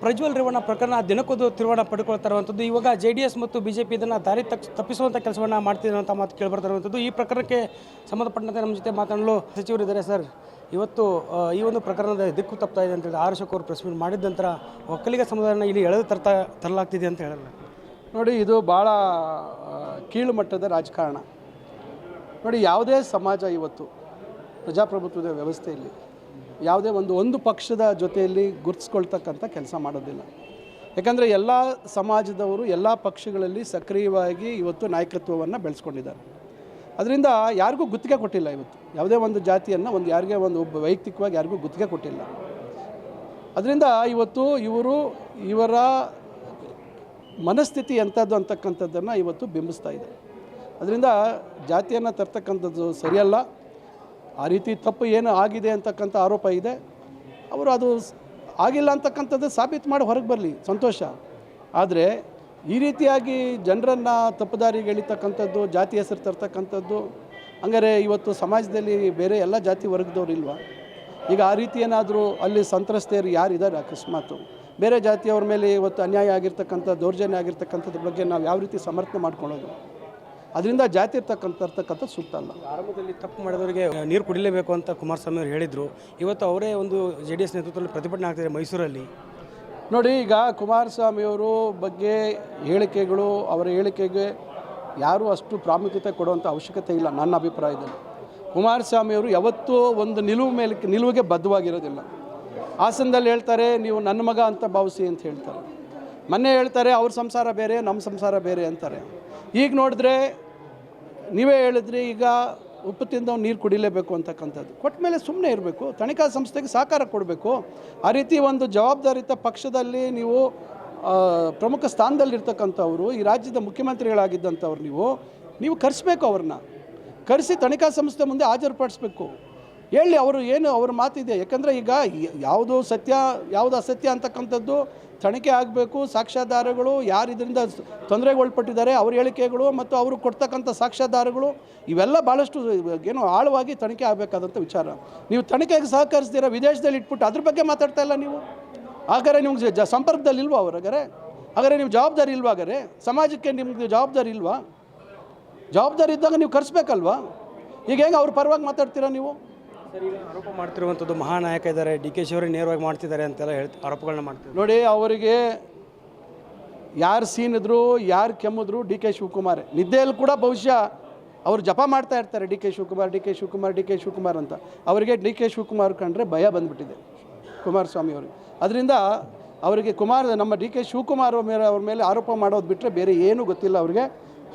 ಪ್ರಜ್ವಲ್ ರೇವಣ್ಣ ಪ್ರಕರಣ ದಿನಕ್ಕೊಂದು ತಿರುವಣ ಪಡ್ಕೊಳ್ತಾ ಇರುವಂಥದ್ದು. ಇವಾಗ JDS ಮತ್ತು BJP ಇದನ್ನು ದಾರಿ ತಪ್ಪಿಸುವಂಥ ಕೆಲಸವನ್ನು ಮಾಡ್ತಿದೆ ಅಂತ ಮಾತು ಕೇಳಿಬರ್ತಾ ಇರುವಂಥದ್ದು. ಈ ಪ್ರಕರಣಕ್ಕೆ ಸಂಬಂಧಪಟ್ಟಂತೆ ನಮ್ಮ ಜೊತೆ ಮಾತನಾಡಲು ಸಚಿವರಿದ್ದಾರೆ. ಸರ್, ಇವತ್ತು ಈ ಒಂದು ಪ್ರಕರಣದ ದಿಕ್ಕು ತಪ್ತಾ ಇದೆ ಅಂತೇಳಿ ಆರ್ ಅಶೋಕ್ ಅವರು ಪ್ರೆಸ್ ಮೀಟ್ ಮಾಡಿದ ನಂತರ ಒಕ್ಕಲಿಗ ಸಮುದಾಯನ ಇಲ್ಲಿ ಎಳೆದು ತರಲಾಗ್ತಿದೆ ಅಂತ ಹೇಳಲ್ಲ. ನೋಡಿ, ಇದು ಭಾಳ ಕೀಳು ಮಟ್ಟದ ರಾಜಕಾರಣ. ನೋಡಿ, ಯಾವುದೇ ಸಮಾಜ ಇವತ್ತು ಪ್ರಜಾಪ್ರಭುತ್ವದ ವ್ಯವಸ್ಥೆಯಲ್ಲಿ ಯಾವುದೇ ಒಂದು ಪಕ್ಷದ ಜೊತೆಯಲ್ಲಿ ಗುರುತಿಸ್ಕೊಳ್ತಕ್ಕಂಥ ಕೆಲಸ ಮಾಡೋದಿಲ್ಲ. ಯಾಕಂದರೆ ಎಲ್ಲ ಸಮಾಜದವರು ಎಲ್ಲ ಪಕ್ಷಗಳಲ್ಲಿ ಸಕ್ರಿಯವಾಗಿ ಇವತ್ತು ನಾಯಕತ್ವವನ್ನು ಬೆಳೆಸ್ಕೊಂಡಿದ್ದಾರೆ. ಅದರಿಂದ ಯಾರಿಗೂ ಗುತ್ತಿಗೆ ಕೊಟ್ಟಿಲ್ಲ. ಇವತ್ತು ಯಾವುದೇ ಒಂದು ಜಾತಿಯನ್ನು ಯಾರಿಗೆ ಒಬ್ಬ ವೈಯಕ್ತಿಕವಾಗಿ ಯಾರಿಗೂ ಗುತ್ತಿಗೆ ಕೊಟ್ಟಿಲ್ಲ. ಅದರಿಂದ ಇವತ್ತು ಇವರ ಮನಸ್ಥಿತಿ ಎಂಥದ್ದು ಅಂತಕ್ಕಂಥದ್ದನ್ನು ಇವತ್ತು ಬಿಂಬಿಸ್ತಾ ಇದೆ. ಅದರಿಂದ ಜಾತಿಯನ್ನು ತರ್ತಕ್ಕಂಥದ್ದು ಸರಿಯಲ್ಲ. ಆ ರೀತಿ ತಪ್ಪು ಏನು ಆಗಿದೆ ಅಂತಕ್ಕಂಥ ಆರೋಪ ಇದೆ. ಅವರು ಅದು ಆಗಿಲ್ಲ ಅಂತಕ್ಕಂಥದ್ದು ಸಾಬೀತು ಮಾಡಿ ಹೊರಗೆ ಬರಲಿ, ಸಂತೋಷ. ಆದರೆ ಈ ರೀತಿಯಾಗಿ ಜನರನ್ನು ತಪ್ಪುದಾರಿಗೆ ಎಳಿತಕ್ಕಂಥದ್ದು, ಜಾತಿ ಹೆಸರು ತರ್ತಕ್ಕಂಥದ್ದು, ಹಂಗಾರೆ ಇವತ್ತು ಸಮಾಜದಲ್ಲಿ ಬೇರೆ ಎಲ್ಲ ಜಾತಿ ವರ್ಗದವ್ರು ಇಲ್ವಾ? ಈಗ ಆ ರೀತಿ ಏನಾದರೂ ಅಲ್ಲಿ ಸಂತ್ರಸ್ತೆಯರು ಯಾರಿದ್ದಾರೆ, ಅಕಸ್ಮಾತು ಬೇರೆ ಜಾತಿಯವ್ರ ಮೇಲೆ ಇವತ್ತು ಅನ್ಯಾಯ ಆಗಿರ್ತಕ್ಕಂಥ, ದೌರ್ಜನ್ಯ ಆಗಿರ್ತಕ್ಕಂಥದ್ರ ಬಗ್ಗೆ ನಾವು ಯಾವ ರೀತಿ ಸಮರ್ಥನೆ ಮಾಡ್ಕೊಳ್ಳೋದು? ಅದರಿಂದ ಜಾತಿ ತರ್ತಕ್ಕಂಥ ಸೂಕ್ತ ಅಲ್ಲ. ಆರಂಭದಲ್ಲಿ ತಪ್ಪು ಮಾಡಿದವರಿಗೆ ನೀರು ಕುಡಿಲೇಬೇಕು ಅಂತ ಕುಮಾರಸ್ವಾಮಿ ಅವರು ಹೇಳಿದರು. ಇವತ್ತು ಅವರೇ ಒಂದು JDS ನೇತೃತ್ವದಲ್ಲಿ ಪ್ರತಿಭಟನೆ ಆಗ್ತಿದೆ ಮೈಸೂರಲ್ಲಿ. ನೋಡಿ, ಈಗ ಕುಮಾರಸ್ವಾಮಿಯವರು ಬಗ್ಗೆ ಹೇಳಿಕೆಗಳು, ಅವರ ಹೇಳಿಕೆಗೆ ಯಾರೂ ಅಷ್ಟು ಪ್ರಾಮುಖ್ಯತೆ ಕೊಡುವಂಥ ಅವಶ್ಯಕತೆ ಇಲ್ಲ ನನ್ನ ಅಭಿಪ್ರಾಯದಲ್ಲಿ. ಕುಮಾರಸ್ವಾಮಿಯವರು ಯಾವತ್ತೂ ಒಂದು ನಿಲುವಿಗೆ ಬದ್ಧವಾಗಿರೋದಿಲ್ಲ. ಹಾಸನದಲ್ಲಿ ಹೇಳ್ತಾರೆ, ನೀವು ನನ್ನ ಮಗ ಅಂತ ಭಾವಿಸಿ ಅಂತ ಹೇಳ್ತಾರೆ. ಮೊನ್ನೆ ಹೇಳ್ತಾರೆ ಅವ್ರ ಸಂಸಾರ ಬೇರೆ, ನಮ್ಮ ಸಂಸಾರ ಬೇರೆ ಅಂತಾರೆ. ಈಗ ನೋಡಿದ್ರೆ ನೀವೇ ಹೇಳಿದ್ರಿ, ಈಗ ಉಪ್ಪು ತಿಂದವ್ ನೀರು ಕುಡಿಲೇಬೇಕು ಅಂತಕ್ಕಂಥದ್ದು. ಕೊಟ್ಟ ಮೇಲೆ ಸುಮ್ಮನೆ ಇರಬೇಕು, ತನಿಖಾ ಸಂಸ್ಥೆಗೆ ಸಹಕಾರ ಕೊಡಬೇಕು. ಆ ರೀತಿ ಒಂದು ಜವಾಬ್ದಾರಿತ ಪಕ್ಷದಲ್ಲಿ ನೀವು ಪ್ರಮುಖ ಸ್ಥಾನದಲ್ಲಿರ್ತಕ್ಕಂಥವ್ರು, ಈ ರಾಜ್ಯದ ಮುಖ್ಯಮಂತ್ರಿಗಳಾಗಿದ್ದಂಥವ್ರು, ನೀವು ಕರೆಸ್ಬೇಕು. ಅವ್ರನ್ನ ಕರೆಸಿ ತನಿಖಾ ಸಂಸ್ಥೆ ಮುಂದೆ ಹಾಜರುಪಡಿಸ್ಬೇಕು. ಹೇಳಿ ಅವರು ಏನು ಅವ್ರ ಮಾತಿದೆ. ಯಾಕಂದರೆ ಈಗ ಯಾವುದು ಸತ್ಯ ಯಾವುದು ಅಸತ್ಯ ಅಂತಕ್ಕಂಥದ್ದು ತನಿಖೆ ಆಗಬೇಕು. ಸಾಕ್ಷ್ಯಾಧಾರಗಳು ಯಾರು ಇದರಿಂದ ತೊಂದರೆಗೊಳಪಟ್ಟಿದ್ದಾರೆ, ಅವ್ರ ಹೇಳಿಕೆಗಳು ಮತ್ತು ಅವರು ಕೊಡ್ತಕ್ಕಂಥ ಸಾಕ್ಷ್ಯಾಧಾರಗಳು ಇವೆಲ್ಲ ಭಾಳಷ್ಟು ಆಳವಾಗಿ ತನಿಖೆ ಆಗಬೇಕಾದಂಥ ವಿಚಾರ. ನೀವು ತನಿಖೆಗೆ ಸಹಕರಿಸ್ತೀರ, ವಿದೇಶದಲ್ಲಿ ಇಟ್ಬಿಟ್ಟು ಅದ್ರ ಬಗ್ಗೆ ಮಾತಾಡ್ತಾ ಇಲ್ಲ ನೀವು. ಹಾಗಾದರೆ ನಿಮ್ಗೆ ಸಂಪರ್ಕದಲ್ಲಿ ಇಲ್ವಾ ಹಾಗಾದರೆ ನೀವು ಜವಾಬ್ದಾರಿ ಇಲ್ವಾ? ಹಾಗಾದರೆ ಸಮಾಜಕ್ಕೆ ನಿಮ್ಗೆ ಜವಾಬ್ದಾರಿ ಇಲ್ವಾ? ಜವಾಬ್ದಾರಿ ಇದ್ದಾಗ ನೀವು ಕರೆಸ್ಬೇಕಲ್ವಾ? ಈಗ ಹೆಂಗೆ ಅವ್ರ ಪರವಾಗಿ ಮಾತಾಡ್ತೀರಾ ನೀವು? ಸರ್, ಈಗ ಆರೋಪ ಮಾಡ್ತಿರುವಂಥದ್ದು ಮಹಾನಾಯಕ ಇದ್ದಾರೆ, DK ಶಿವರೇ ನೇರವಾಗಿ ಮಾಡ್ತಿದ್ದಾರೆ ಅಂತೆಲ್ಲ ಆರೋಪಗಳನ್ನ ಮಾಡ್ತಿದ್ದಾರೆ. ನೋಡಿ, ಅವರಿಗೆ ಯಾರು ಸೀನಿದ್ರು, ಯಾರು ಕೆಮ್ಮಿದ್ರು DK ಶಿವಕುಮಾರ್. ನಿದ್ದೆಯಲ್ಲಿ ಕೂಡ ಬಹುಶಃ ಅವರು ಜಪ ಮಾಡ್ತಾ ಇರ್ತಾರೆ, DK ಶಿವಕುಮಾರ್ ಅಂತ. ಅವರಿಗೆ DK ಶಿವಕುಮಾರ್ ಕಂಡ್ರೆ ಭಯ ಬಂದುಬಿಟ್ಟಿದೆ ಕುಮಾರಸ್ವಾಮಿ ಅವರಿಗೆ. ಅದರಿಂದ ಅವರಿಗೆ ನಮ್ಮ DK ಶಿವಕುಮಾರ್ ಅವ್ರ ಮೇಲೆ ಆರೋಪ ಮಾಡೋದು ಬಿಟ್ಟರೆ ಬೇರೆ ಏನೂ ಗೊತ್ತಿಲ್ಲ ಅವರಿಗೆ.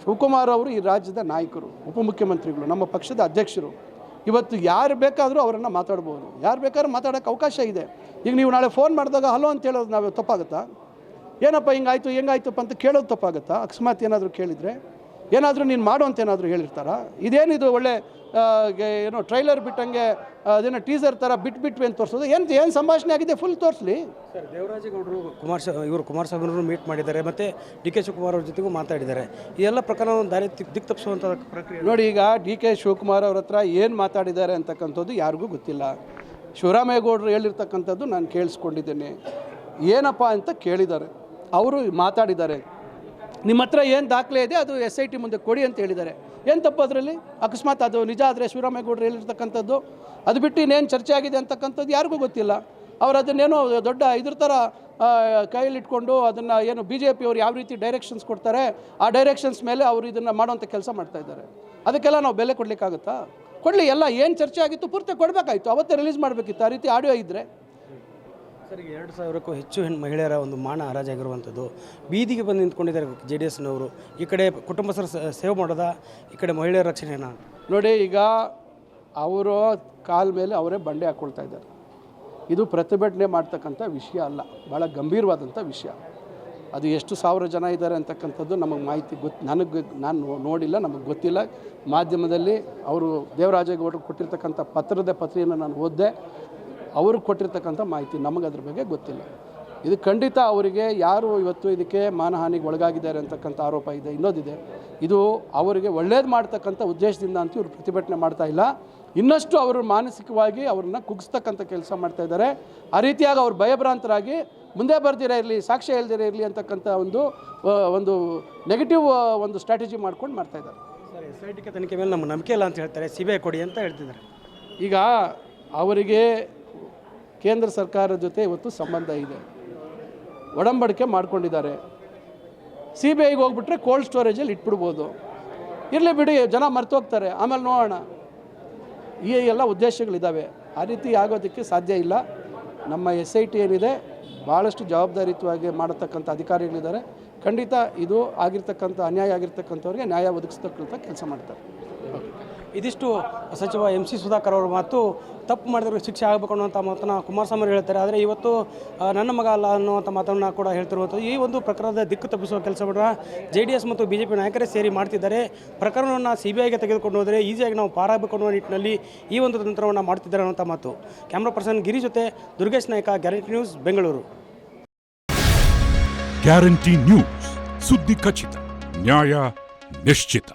ಶಿವಕುಮಾರ್ ಅವರು ಈ ರಾಜ್ಯದ ನಾಯಕರು, ಉಪಮುಖ್ಯಮಂತ್ರಿಗಳು, ನಮ್ಮ ಪಕ್ಷದ ಅಧ್ಯಕ್ಷರು. ಇವತ್ತು ಯಾರು ಬೇಕಾದರೂ ಅವರನ್ನು ಮಾತಾಡ್ಬೋದು, ಯಾರು ಬೇಕಾದ್ರೂ ಮಾತಾಡೋಕ್ಕೆ ಅವಕಾಶ ಇದೆ. ಈಗ ನೀವು ನಾಳೆ ಫೋನ್ ಮಾಡಿದಾಗ ಹಲೋ ಅಂತ ಹೇಳೋದು ನಾವು ತಪ್ಪಾಗುತ್ತಾ? ಏನಪ್ಪ ಹೆಂಗಾಯ್ತಪ್ಪ ಅಂತ ಕೇಳೋದು ತಪ್ಪಾಗುತ್ತಾ? ಅಕಸ್ಮಾತ್ ಏನಾದರೂ ಕೇಳಿದರೆ ಏನಾದರೂ ನೀನು ಮಾಡು ಅಂತ ಏನಾದರೂ ಹೇಳಿರ್ತಾರಾ? ಇದೇನಿದು ಒಳ್ಳೆ ಟ್ರೈಲರ್ ಬಿಟ್ಟಂಗೆ ಅದೇನೋ ಟೀಸರ್ ಥರ ಬಿಟ್ಬಿಟ್ವಿ ಅಂತ ತೋರಿಸೋದು? ಏನು ಸಂಭಾಷಣೆ ಆಗಿದೆ ಫುಲ್ ತೋರಿಸಲಿ. ಸರ್, ದೇವರಾಜೇಗೌಡರು ಕುಮಾರಸ್ವಾಮಿ ಮೀಟ್ ಮಾಡಿದ್ದಾರೆ, ಮತ್ತು DK ಶಿವಕುಮಾರ್ ಅವ್ರ ಜೊತೆಗೂ ಮಾತಾಡಿದ್ದಾರೆ. ಈ ಎಲ್ಲ ಪ್ರಕರಣ ದಾರಿ ದಿಕ್ಕು ತಪ್ಪಿಸುವಂಥ ಪ್ರಕ್ರಿಯೆ. ನೋಡಿ, ಈಗ DK ಶಿವಕುಮಾರ್ ಅವ್ರ ಹತ್ರ ಏನು ಮಾತಾಡಿದ್ದಾರೆ ಅಂತಕ್ಕಂಥದ್ದು ಯಾರಿಗೂ ಗೊತ್ತಿಲ್ಲ. ಶಿವರಾಮೇಗೌಡರು ಹೇಳಿರ್ತಕ್ಕಂಥದ್ದು ನಾನು ಕೇಳಿಸ್ಕೊಂಡಿದ್ದೇನೆ. ಏನಪ್ಪ ಅಂತ ಕೇಳಿದ್ದಾರೆ, ಅವರು ಮಾತಾಡಿದ್ದಾರೆ. ನಿಮ್ಮ ಹತ್ರ ಏನು ದಾಖಲೆ ಇದೆ ಅದು SIT ಮುಂದೆ ಕೊಡಿ ಅಂತ ಹೇಳಿದ್ದಾರೆ. ಏನು ತಪ್ಪು ಅದರಲ್ಲಿ? ಅಕಸ್ಮಾತ್ ಅದು ನಿಜ ಆದರೆ ಶಿವರಾಮೇಗೌಡರು ಹೇಳಿರ್ತಕ್ಕಂಥದ್ದು ಅದು ಬಿಟ್ಟು ಇನ್ನೇನು ಚರ್ಚೆ ಆಗಿದೆ ಅಂತಕ್ಕಂಥದ್ದು ಯಾರಿಗೂ ಗೊತ್ತಿಲ್ಲ. ಅವರು ಅದನ್ನೇನೋ ದೊಡ್ಡ ಇದ್ರ ಥರ ಕೈಯಲ್ಲಿಟ್ಕೊಂಡು ಅದನ್ನು ಏನು BJP ಅವರು ಯಾವ ರೀತಿ ಡೈರೆಕ್ಷನ್ಸ್ ಕೊಡ್ತಾರೆ ಆ ಡೈರೆಕ್ಷನ್ಸ್ ಮೇಲೆ ಅವರು ಇದನ್ನು ಮಾಡೋವಂಥ ಕೆಲಸ ಮಾಡ್ತಾಯಿದ್ದಾರೆ. ಅದಕ್ಕೆಲ್ಲ ನಾವು ಬೆಲೆ ಕೊಡಲಿಕ್ಕಾಗುತ್ತಾ? ಕೊಡಲಿ. ಎಲ್ಲ ಏನು ಚರ್ಚೆ ಆಗಿತ್ತು ಪೂರ್ತಿ ಕೊಡಬೇಕಾಯಿತು, ಅವತ್ತೇ ರಿಲೀಸ್ ಮಾಡಬೇಕಿತ್ತು. ಆ ರೀತಿ ಆಡಿಯೋ ಇದ್ದರೆ. ಸರ್, 2000ಕ್ಕೂ ಹೆಚ್ಚು ಮಹಿಳೆಯರ ಒಂದು ಮಾನ ಹರಾಜಾಗಿರುವಂಥದ್ದು. ಬೀದಿಗೆ ಬಂದು ನಿಂತ್ಕೊಂಡಿದ್ದಾರೆ JDSನವರು. ಈ ಕಡೆ ಕುಟುಂಬಸ್ಥರ ಸೇವೆ ಮಾಡೋದ, ಈ ಕಡೆ ಮಹಿಳೆಯರ ರಕ್ಷಣೆನ. ನೋಡಿ, ಈಗ ಅವರು ಕಾಲ ಮೇಲೆ ಅವರೇ ಬಂಡೆ ಹಾಕ್ಕೊಳ್ತಾ ಇದ್ದಾರೆ. ಇದು ಪ್ರತಿಭಟನೆ ಮಾಡ್ತಕ್ಕಂಥ ವಿಷಯ ಅಲ್ಲ, ಭಾಳ ಗಂಭೀರವಾದಂಥ ವಿಷಯ. ಅದು ಎಷ್ಟು ಸಾವಿರ ಜನ ಇದ್ದಾರೆ ಅಂತಕ್ಕಂಥದ್ದು ನಮಗೆ ಮಾಹಿತಿ ನಾನು ನೋಡಿಲ್ಲ, ನಮಗೆ ಗೊತ್ತಿಲ್ಲ. ಮಾಧ್ಯಮದಲ್ಲಿ ಅವರು ದೇವರಾಜೇಗೌಡರು ಕೊಟ್ಟಿರ್ತಕ್ಕಂಥ ಪತ್ರಿಯನ್ನು ನಾನು ಓದಿದೆ. ಅವ್ರಿಗೆ ಕೊಟ್ಟಿರ್ತಕ್ಕಂಥ ಮಾಹಿತಿ ನಮಗೆ ಅದ್ರ ಬಗ್ಗೆ ಗೊತ್ತಿಲ್ಲ. ಇದು ಖಂಡಿತ ಅವರಿಗೆ ಯಾರು ಇವತ್ತು ಇದಕ್ಕೆ ಮಾನಹಾನಿಗೆ ಒಳಗಾಗಿದ್ದಾರೆ ಅಂತಕ್ಕಂಥ ಆರೋಪ ಇದೆ. ಇನ್ನೊಂದಿದೆ, ಇದು ಅವರಿಗೆ ಒಳ್ಳೇದು ಮಾಡ್ತಕ್ಕಂಥ ಉದ್ದೇಶದಿಂದ ಅಂತೂ ಇವರು ಪ್ರತಿಭಟನೆ ಮಾಡ್ತಾ ಇಲ್ಲ. ಇನ್ನಷ್ಟು ಅವರು ಮಾನಸಿಕವಾಗಿ ಅವ್ರನ್ನ ಕುಗ್ಸ್ತಕ್ಕಂಥ ಕೆಲಸ ಮಾಡ್ತಾ ಇದ್ದಾರೆ. ಆ ರೀತಿಯಾಗಿ ಅವ್ರು ಭಯಭ್ರಾಂತರಾಗಿ ಮುಂದೆ ಬರ್ದಿರ ಇರಲಿ, ಸಾಕ್ಷ್ಯ ಹೇಳ್ದಿರ ಇರಲಿ ಅಂತಕ್ಕಂಥ ಒಂದು ನೆಗೆಟಿವ್ ಒಂದು ಸ್ಟ್ರಾಟಜಿ ಮಾಡ್ಕೊಂಡು ಮಾಡ್ತಾ ಇದ್ದಾರೆ. ಸರ್ SIT ತನಿಖೆ ಮೇಲೆ ನಮ್ಮ ನಂಬಿಕೆ ಇಲ್ಲ ಅಂತ ಹೇಳ್ತಾರೆ, CBI ಕೊಡಿ ಅಂತ ಹೇಳ್ತಿದ್ದಾರೆ. ಈಗ ಅವರಿಗೆ ಕೇಂದ್ರ ಸರ್ಕಾರದ ಜೊತೆ ಇವತ್ತು ಸಂಬಂಧ ಇದೆ, ಒಡಂಬಡಿಕೆ ಮಾಡ್ಕೊಂಡಿದ್ದಾರೆ. CBIಗೆ ಹೋಗ್ಬಿಟ್ರೆ ಕೋಲ್ಡ್ ಸ್ಟೋರೇಜಲ್ಲಿ ಇಟ್ಬಿಡ್ಬೋದು. ಇರಲಿ ಬಿಡಿ, ಜನ ಮರ್ತೋಗ್ತಾರೆ, ಆಮೇಲೆ ನೋಡೋಣ. ಈ ಎಲ್ಲ ಉದ್ದೇಶಗಳಿದ್ದಾವೆ. ಆ ರೀತಿ ಆಗೋದಕ್ಕೆ ಸಾಧ್ಯ ಇಲ್ಲ. ನಮ್ಮ SIT ಏನಿದೆ ಭಾಳಷ್ಟು ಜವಾಬ್ದಾರಿಯುತವಾಗಿ ಮಾಡತಕ್ಕಂಥ ಅಧಿಕಾರಿಗಳಿದ್ದಾರೆ. ಖಂಡಿತ ಇದು ಆಗಿರ್ತಕ್ಕಂಥ ಅನ್ಯಾಯ ಆಗಿರ್ತಕ್ಕಂಥವ್ರಿಗೆ ನ್ಯಾಯ ಒದಗಿಸ್ತಕ್ಕಂಥ ಕೆಲಸ ಮಾಡ್ತಾರೆ. ಇದಿಷ್ಟು ಸಚಿವ MC ಸುಧಾಕರ್ ಅವರ ಮಾತು. ತಪ್ಪು ಮಾಡಿದ್ರೆ ಶಿಕ್ಷೆ ಆಗಬೇಕು ಅನ್ನುವಂಥ ಮಾತನ್ನು ಕುಮಾರಸ್ವಾಮಿ ಅವರು ಹೇಳ್ತಾರೆ. ಆದರೆ ಇವತ್ತು ನನ್ನ ಮಗ ಅಲ್ಲ ಅನ್ನುವಂಥ ಮಾತನ್ನು ಕೂಡ ಹೇಳ್ತಿರುವಂಥದ್ದು. ಈ ಒಂದು ಪ್ರಕರಣದ ದಿಕ್ಕು ತಪ್ಪಿಸುವ ಕೆಲಸವನ್ನು JDS ಮತ್ತು BJP ನಾಯಕರೇ ಸೇರಿ ಮಾಡ್ತಿದ್ದಾರೆ. ಪ್ರಕರಣವನ್ನು CBIಗೆ ತೆಗೆದುಕೊಂಡು ಹೋದರೆ ಈಸಿಯಾಗಿ ನಾವು ಪಾರಾಗಬೇಕು ಅನ್ನುವ ನಿಟ್ಟಿನಲ್ಲಿ ಈ ಒಂದು ತಂತ್ರವನ್ನು ಮಾಡ್ತಿದ್ದಾರೆ ಅನ್ನುವಂಥ ಮಾತು. ಕ್ಯಾಮ್ರಾ ಪರ್ಸನ್ ಗಿರಿ ಜೊತೆ Durgesh Naik, guarantee news, Bengaluru. Guarantee news, ಸುದ್ದಿ ಖಚಿತ, ನ್ಯಾಯ ನಿಶ್ಚಿತ.